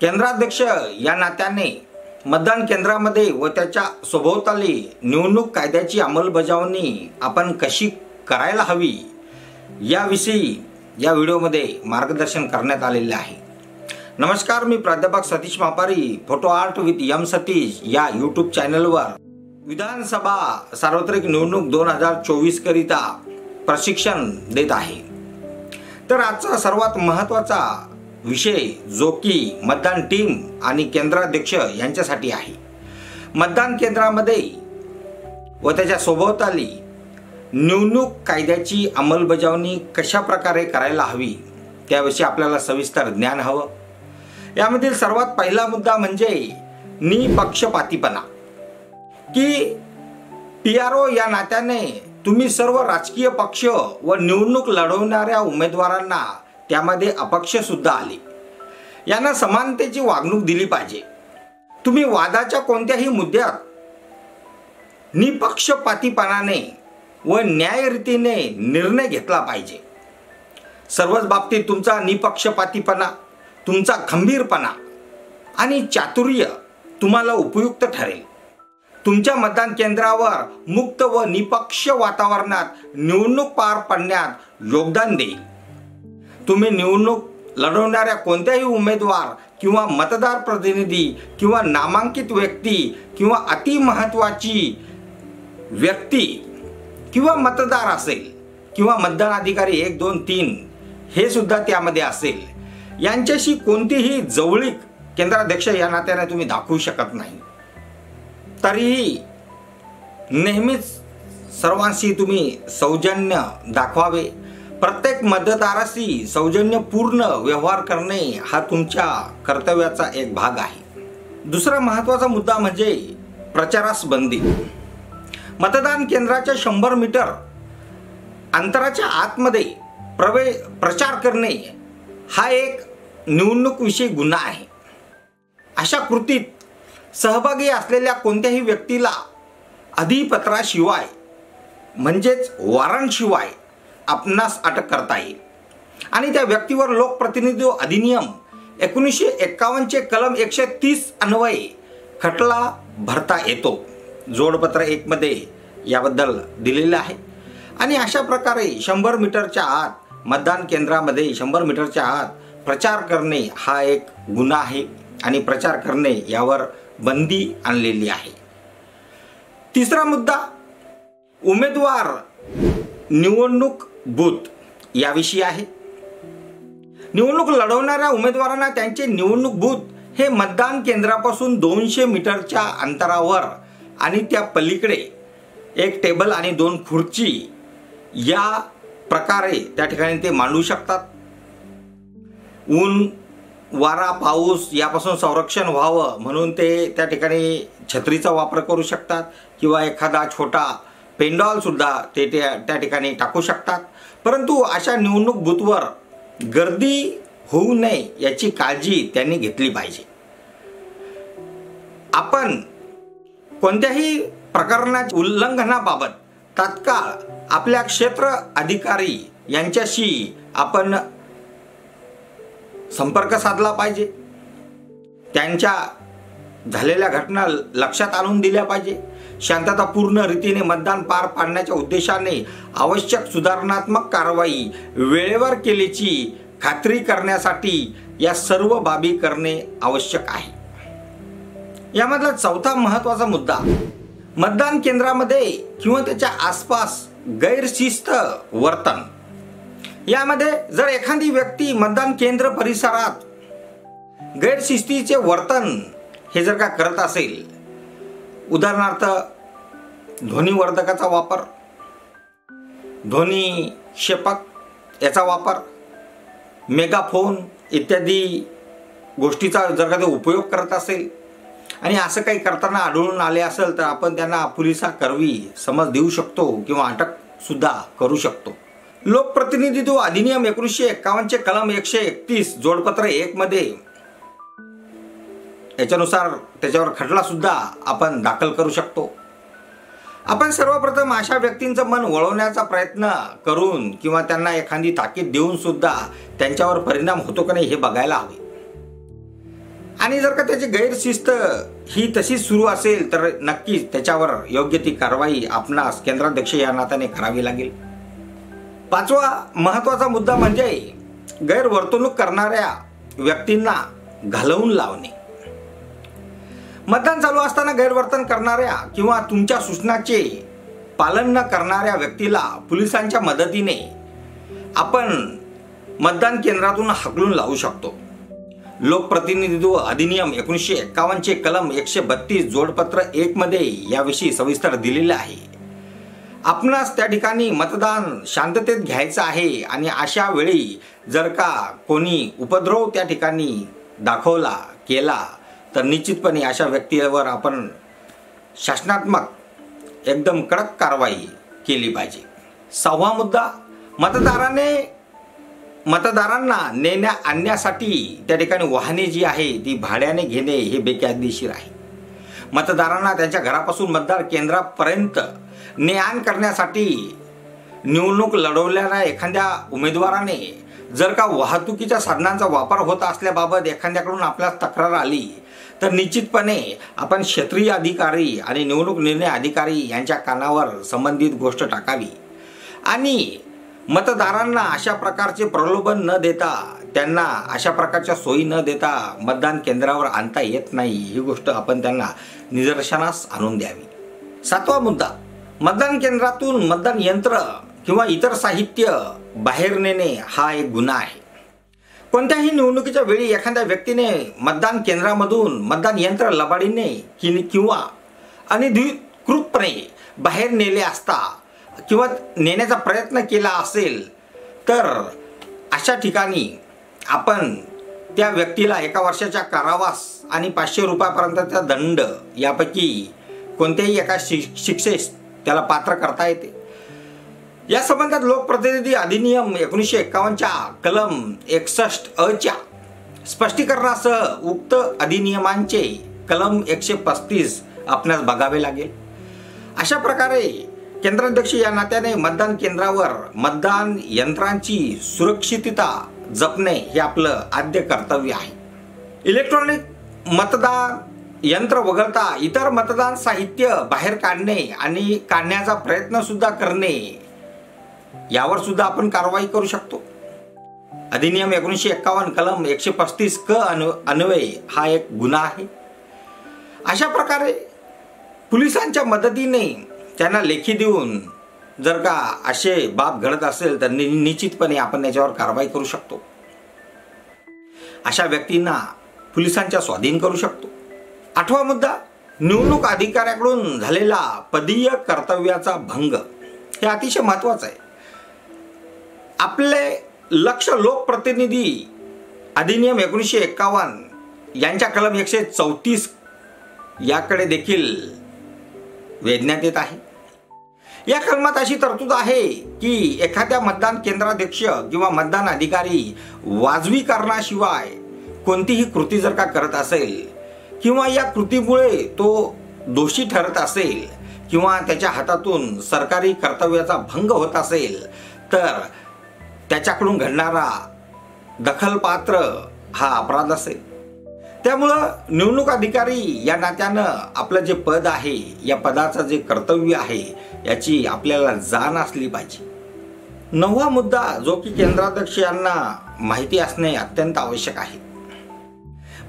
केंद्राध्यक्ष या नात्याने मतदान केंद्रामध्ये व त्याच्या सभोवताली निवडणूक कायद्याची अंमलबजावणी आपण कशी करायला हवी याविषयी या व्हिडिओमध्ये मार्गदर्शन करण्यात आलेले आहे। नमस्कार, मी प्राध्यापक Satish Mapari, photo art with M Satish या यूट्यूब चॅनलवर विधानसभा सार्वत्रिक निवडणूक 2024 करिता प्रशिक्षण देत आहे। तर आजचा सर्वात महत्त्वाचा विषय जो की मतदान टीम आणि केंद्राध्यक्ष यांच्यासाठी आहे। मतदान केंद्रामध्ये व त्याच्या सभोवताली निवडणूक कायद्याची अंमलबजावणी कशा प्रकारे करायला हवी त्याविषयी आपल्याला सविस्तर ज्ञान हवं। यामधील सर्वात पहिला मुद्दा म्हणजे निपक्षपातीपणा, की PRO या नात्याने तुम्ही सर्व राजकीय पक्ष व निवडणूक लढवणाऱ्या उमेदवारांना त्यामध्ये अपक्ष सुद्धा आले यांना समानतेची वागणूक दिली पाहिजे। तुम्ही वादाच्या कोणत्याही मुद्द्यात निपक्षपातीपणाने व न्यायरीतीने निर्णय घेतला पाहिजे। सर्वच बाबतीत तुमचा निपक्षपातीपणा, तुमचा खंबीरपणा आणि चातुर्य तुम्हाला उपयुक्त ठरेल। तुमच्या मतदान केंद्रावर मुक्त व निपक्ष वातावरणात निवडणूक पार पाडण्यात योगदान देईल। तुम्ही निवडणूक लढवणाऱ्या कोणत्याही उमेदवार किंवा मतदार प्रतिनिधी किंवा नामांकित व्यक्ती किंवा अति महत्त्वाची व्यक्ती किंवा मतदार असेल किंवा मतदान अधिकारी 1, 2, 3 हे सुद्धा त्यामध्ये असेल, यांच्याशी कोणतीही जवळीक केंद्राध्यक्ष या नात्याने तुम्ही दाखवू शकत नाही। तरीही नेहमीच सर्वांशी तुम्ही सौजन्य दाखवावे। प्रत्येक मतदाराशी सौजन्यपूर्ण व्यवहार करणे हा तुमच्या कर्तव्याचा एक भाग आहे। दुसरा महत्त्वाचा मुद्दा म्हणजे प्रचारास बंदी। मतदान केंद्राच्या 100 मीटर अंतराच्या आतमध्ये प्रचार करणे हा एक निवडणूक विषयी गुन्हा आहे। अशा कृतीत सहभागी असलेल्या कोणत्याही व्यक्तीला अधिपत्राशिवाय म्हणजेच वॉरंटशिवाय आपणास अटक करता येईल आणि त्या व्यक्तीवर लोकप्रतिनिधी अधिनियम 1951 चे कलम 130 अन्वये खटला भरता येतो। जोडपत्र 1 मध्ये याबद्दल दिलेले आहे। आणि अशा प्रकारे 100 मीटरच्या आत मतदान केंद्रामध्ये 100 मीटरच्या आत प्रचार करणे हा एक गुन्हा आहे आणि प्रचार करणे यावर बंदी आणलेली आहे। तिसरा मुद्दा उमेदवार निवडणूक बूथ याविषयी आहे। निवडणूक लढवणाऱ्या उमेदवारांना त्यांचे निवडणूक बूथ हे मतदान केंद्रापासून 200 मीटरच्या अंतरावर आणि त्या पलीकडे एक टेबल आणि 2 खुर्ची या प्रकारे त्या ठिकाणी ते मांडू शकतात। ऊन, वारा, पाऊस यापासून संरक्षण व्हावं म्हणून ते त्या ठिकाणी छत्रीचा वापर करू शकतात किंवा एखादा छोटा पेंडॉल सुद्धा ते त्या ठिकाणी टाकू शकतात। परंतु अशा निवडणूक बूथवर गर्दी होऊ नये याची काळजी त्यांनी घेतली पाहिजे। आपण कोणत्याही प्रकरणाच्या उल्लंघनाबाबत तात्काळ आपल्या क्षेत्र अधिकारी यांच्याशी आपण संपर्क साधला पाहिजे। त्यांच्या झालेल्या घटना लक्षात आणून दिल्या पाहिजे। शांततापूर्ण रीतीने मतदान पार पाडण्याच्या उद्देशाने आवश्यक सुधारणात्मक कारवाई वेळेवर केल्याची खात्री करण्यासाठी या सर्व बाबी करणे आवश्यक आहे। यामधला चौथा महत्त्वाचा मुद्दा मतदान केंद्रामध्ये किंवा त्याच्या आसपास गैरशिस्त वर्तन। यामध्ये जर एखादी व्यक्ती मतदान केंद्र परिसरात गैरशिस्तीचे वर्तन हे जर का करत असेल, उदाहरणार्थ ध्वनिवर्धकाचा वापर, ध्वनी क्षेपक याचा वापर, मेगाफोन इत्यादी गोष्टीचा जर का ते उपयोग करत असेल आणि असं काही करताना आढळून आले असेल तर आपण त्यांना पोलिसांकरवी समज देऊ शकतो किंवा अटक सुद्धा करू शकतो। लोकप्रतिनिधित्व अधिनियम 1951 चे कलम 131 जोडपत्र 1 मध्ये याच्यानुसार त्याच्यावर खटला सुद्धा आपण दाखल करू शकतो। आपण सर्वप्रथम अशा व्यक्तींचं मन वळवण्याचा प्रयत्न करून किंवा त्यांना एखादी ताकीद देऊन सुद्धा त्यांच्यावर परिणाम होतो का नाही हे बघायला हवे। आणि जर का त्याची गैरशिस्त ही तशीच सुरू असेल तर नक्कीच त्याच्यावर योग्य ती कारवाई आपणास केंद्राध्यक्ष या नात्याने करावी लागेल. पाचवा महत्त्वाचा मुद्दा म्हणजे गैरवर्तणूक करणाऱ्या व्यक्तींना घालवून लावणे. मतदान चालू असताना गैरवर्तन करणाऱ्या किंवा तुमच्या सूचनाचे पालन न करणाऱ्या व्यक्तीला पोलिसांच्या मदतीने आपण मतदान केंद्रातून हाकलून लावू शकतो. लोकप्रतिनिधित्व अधिनियम 1951 चे कलम 132 जोडपत्र 1 मध्ये याविषयी सविस्तर दिलेले आहे. आपणास त्या ठिकाणी मतदान शांततेत घ्यायचं आहे आणि अशा वेळी जर का कोणी उपद्रव त्या ठिकाणी दाखवला केला तर निश्चितपणे अशा व्यक्तीवर आपण शासनात्मक एकदम कडक कारवाई केली पाहिजे. सहावा मुद्दा, मतदारांना नेण्या आणण्यासाठी त्या ठिकाणी वाहने जी आहे ती भाड्याने घेणे हे बेकायदेशीर आहे. मतदारांना त्यांच्या घरापासून मतदार केंद्रापर्यंत ने आण करण्यासाठी निवडणूक लढवलेल्या एखाद्या उमेदवाराने जर का वाहतुकीच्या साधनांचा वापर होत असल्याबाबत एखाद्याकडून आपल्याला तक्रार आली तर निश्चितपणे आपण क्षेत्रीय अधिकारी आणि निवडणूक निर्णय अधिकारी यांच्या कानावर संबंधित गोष्ट टाकावी आणि मतदारांना अशा प्रकारचे प्रलोभन न देता, त्यांना अशा प्रकारच्या सोयी न देता मतदान केंद्रावर आणता येत नाही ही गोष्ट आपण त्यांना निदर्शनास आणून द्यावी. सातवा मुद्दा, मतदान केंद्रातून मतदान यंत्र किंवा इतर साहित्य बाहेर नेणे हा एक गुन्हा आहे. कोणत्याही निवडणुकीच्या वेळी एखाद्या व्यक्तीने मतदान केंद्रामधून मतदान यंत्र लबाडीने किंवा अनधिकृतपणे बाहेर नेले असता किंवा नेण्याचा प्रयत्न केला असेल तर अशा ठिकाणी आपण त्या व्यक्तीला 1 वर्षाच्या कारावास आणि 500 रुपयापर्यंतचा दंड यापैकी कोणत्याही एका शिक्षेस त्याला पात्र करता येते. या संबंधात लोकप्रतिनिधी अधिनियम 1951 च्या कलम 61 अ च्या स्पष्टीकरणासह उक्त अधिनियमांचे कलम 135 आपणास बघावे लागेल. अशा प्रकारे केंद्राध्यक्ष या नात्याने मतदान केंद्रावर मतदान यंत्रांची सुरक्षितता जपणे हे आपलं आद्य कर्तव्य आहे. इलेक्ट्रॉनिक मतदान यंत्र वगळता इतर मतदान साहित्य बाहेर काढणे आणि काढण्याचा प्रयत्न सुद्धा करणे यावर सुद्धा आपण कारवाई करू शकतो. अधिनियम 1951 कलम 135 क अन्वये हा एक गुन्हा आहे. अशा प्रकारे पोलिसांच्या मदतीने त्यांना लेखी देऊन जर का असे बाब घडत असेल तर निश्चितपणे आपण याच्यावर कारवाई करू शकतो. अशा व्यक्तींना पोलिसांच्या स्वाधीन करू शकतो. आठवा मुद्दा, निवडणूक अधिकाऱ्याकडून झालेला पदीय कर्तव्याचा भंग हे अतिशय महत्त्वाचं आहे. आपले लक्ष लोकप्रतिनिधी अधिनियम 1951 यांच्या कलम 134 याकडे देखील वेधण्यात येत आहे. या कलमात अशी तरतूद आहे की एखाद्या मतदान केंद्राध्यक्ष किंवा मतदान अधिकारी वाजवी कारणाशिवाय कोणतीही कृती जर का करत असेल किंवा या कृतीमुळे तो दोषी ठरत असेल किंवा त्याच्या हातातून सरकारी कर्तव्याचा भंग होत असेल तर त्याच्याकडून घडणारा दखलपात्र हा अपराध असेल. त्यामुळं निवडणूक अधिकारी या नात्यानं आपलं जे पद आहे या पदाचं जे कर्तव्य आहे याची आपल्याला जाण असली पाहिजे. नववा मुद्दा जो की केंद्राध्यक्ष यांना माहिती असणे अत्यंत आवश्यक आहे.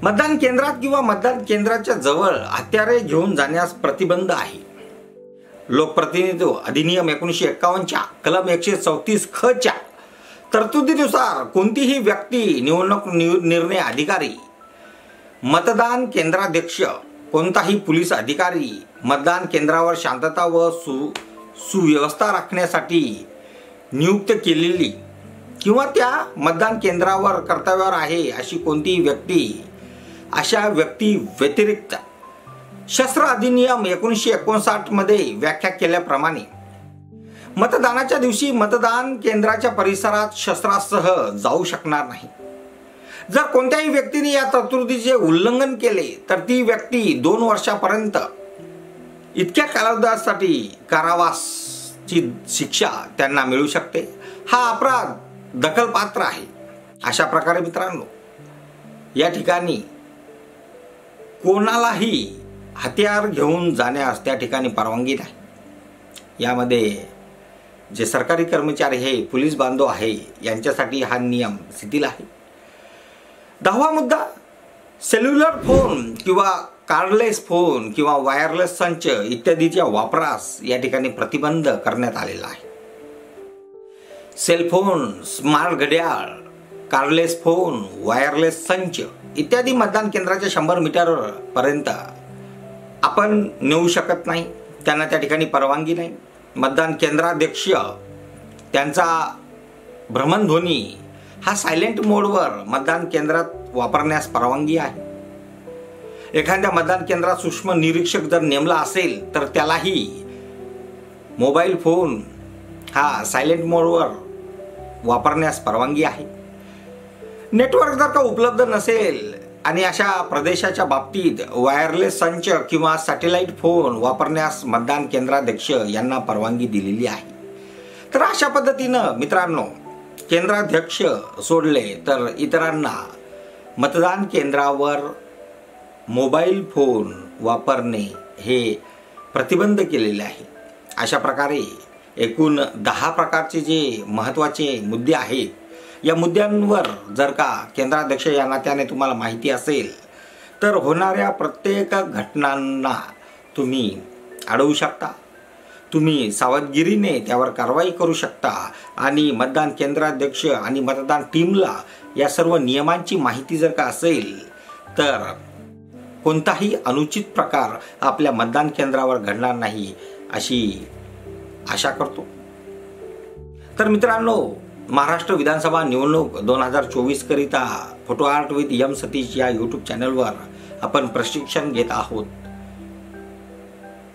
मतदान केंद्रात किंवा मतदान केंद्राच्या जवळ हत्यारे घेऊन जाण्यास प्रतिबंध आहे. लोकप्रतिनिधित्व अधिनियम 1951 च्या कलम 134 ख च्या तरतुदीनुसार कोणतीही व्यक्ती, निवडणूक निर्णय अधिकारी, मतदान केंद्राध्यक्ष, कोणताही पोलीस अधिकारी मतदान केंद्रावर शांतता व सुव्यवस्था राखण्यासाठी नियुक्त केलेली किंवा त्या मतदान केंद्रावर कर्तव्यावर आहे अशी कोणतीही व्यक्ती, अशा व्यक्ती व्यतिरिक्त शस्त्र अधिनियम 1959 मध्ये व्याख्या केल्याप्रमाणे मतदानाच्या दिवशी मतदान केंद्राच्या परिसरात शस्त्रासह जाऊ शकणार नाही. जर कोणत्याही व्यक्तीने या तरतुदीचे उल्लंघन केले तर ती व्यक्ती 2 वर्षापर्यंत इतक्या कालावधीसाठी कारावासाची शिक्षा त्यांना मिळू शकते. हा अपराध दखलपात्र आहे. अशा प्रकारे मित्रांनो, या ठिकाणी कोणालाही हत्यार घेऊन जाण्यास त्या ठिकाणी परवानगी नाही. यामध्ये जे सरकारी कर्मचारी आहे, पोलीस बांधव आहे, यांच्यासाठी हा नियम शिथिल आहे. 10वा मुद्दा, सेल्युलर फोन किंवा कार्डलेस फोन किंवा वायरलेस संच इत्यादीच्या वापरास या ठिकाणी प्रतिबंध करण्यात आलेला आहे. सेलफोन, स्मार्ट घड्याळ, कार्डलेस फोन, वायरलेस संच इत्यादी मतदान केंद्राच्या 100 मीटर पर्यंत आपण नेऊ शकत नाही. त्यांना त्या ठिकाणी परवानगी नाही. मतदान केंद्राध्यक्ष त्यांचा भ्रमणध्वनी हा सायलेंट मोडवर मतदान केंद्रात वापरण्यास परवानगी आहे. एखाद्या मतदान केंद्रात सूक्ष्म निरीक्षक जर नेमला असेल तर त्यालाही मोबाईल फोन हा सायलेंट मोडवर वापरण्यास परवानगी आहे. नेटवर्क जर का उपलब्ध नसेल आणि अशा प्रदेशाच्या बाबतीत वायरलेस संच किंवा सॅटेलाइट फोन वापरण्यास मतदान केंद्राध्यक्ष यांना परवानगी दिलेली आहे. तर अशा पद्धतीनं मित्रांनो, केंद्राध्यक्ष सोडले तर इतरांना मतदान केंद्रावर मोबाईल फोन वापरणे हे प्रतिबंध केलेले आहे. अशा प्रकारे एकूण 10 प्रकारचे जे महत्त्वाचे मुद्दे आहेत, या मुद्द्यांवर जर का केंद्राध्यक्ष या नात्याने तुम्हाला माहिती असेल तर होणाऱ्या प्रत्येक घटनांना तुम्ही अडवू शकता. तुम्ही सावधगिरीने त्यावर कारवाई करू शकता आणि मतदान केंद्राध्यक्ष आणि मतदान टीमला या सर्व नियमांची माहिती जर का असेल तर कोणताही अनुचित प्रकार आपल्या मतदान केंद्रावर घडणार नाही अशी आशा करतो. तर मित्रांनो, महाराष्ट्र विधानसभा निवडणूक 2024 करिता photo art with M Satish या यूट्यूब चॅनलवर आपण प्रशिक्षण घेत आहोत.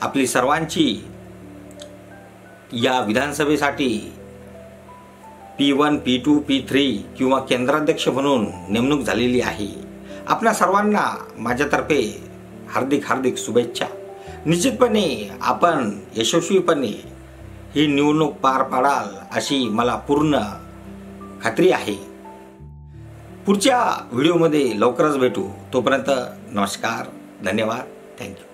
आपली सर्वांची या विधानसभेसाठी P1, P2, P3 किंवा केंद्राध्यक्ष म्हणून नेमणूक झालेली आहे. आपल्या सर्वांना माझ्यातर्फे हार्दिक शुभेच्छा. निश्चितपणे आपण यशस्वीपणे ही निवडणूक पार पाडाल अशी मला पूर्ण खात्री आहे. पुढच्या व्हिडिओमध्ये लवकरच भेटू. तोपर्यंत नमस्कार, धन्यवाद, थँक्यू.